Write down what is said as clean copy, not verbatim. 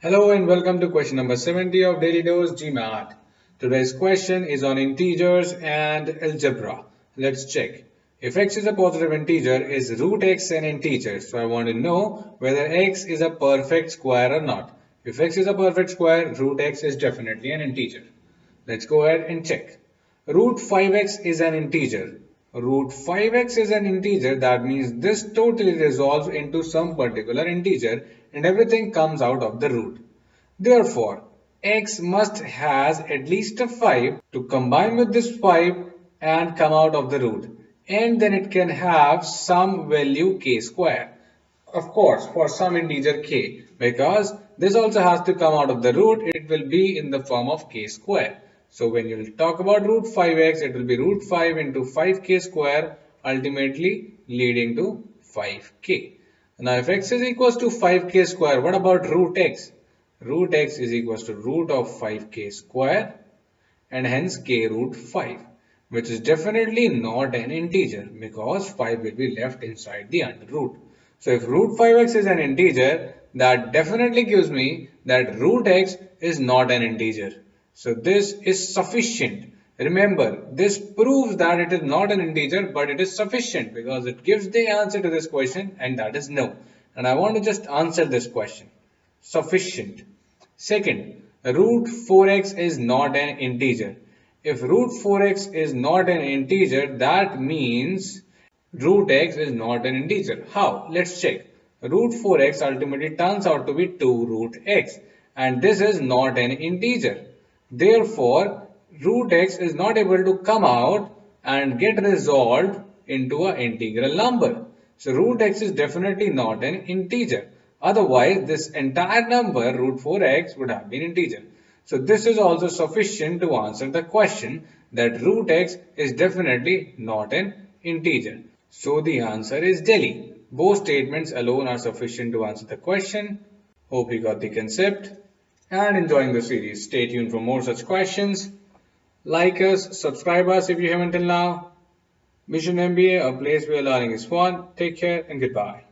Hello and welcome to question number 70 of Daily Dose Gmat. Today's question is on integers and algebra. Let's check. If x is a positive integer, is root x an integer? So I want to know whether x is a perfect square or not. If x is a perfect square, root x is definitely an integer. Let's go ahead and check. Root 5x is an integer. Root 5x is an integer, that means this totally resolves into some particular integer and everything comes out of the root. Therefore, x must has at least a 5 to combine with this 5 and come out of the root. And then it can have some value k square. Of course, for some integer k, because this also has to come out of the root, it will be in the form of k square. So when you talk about root 5x, it will be root 5 into 5k square, ultimately leading to 5k. Now if x is equals to 5k square, what about root x? Root x is equals to root of 5k square and hence k root 5, which is definitely not an integer because 5 will be left inside the under root. So if root 5x is an integer, that definitely gives me that root x is not an integer. So this is sufficient. Remember, this proves that it is not an integer, but it is sufficient because it gives the answer to this question, and that is no. And I want to just answer this question. Sufficient. Second, root 4x is not an integer. If root 4x is not an integer, that means root x is not an integer. How? Let's check. Root 4x ultimately turns out to be 2 root x, and this is not an integer. Therefore, root x is not able to come out and get resolved into an integral number. So root x is definitely not an integer. Otherwise, this entire number, root 4x, would have been integer. So this is also sufficient to answer the question that root x is definitely not an integer. So the answer is Delhi. Both statements alone are sufficient to answer the question. Hope you got the concept and enjoying the series. Stay tuned for more such questions. Like us, subscribe us if you haven't till now. Mission MBA, a place where learning is fun. Take care and goodbye.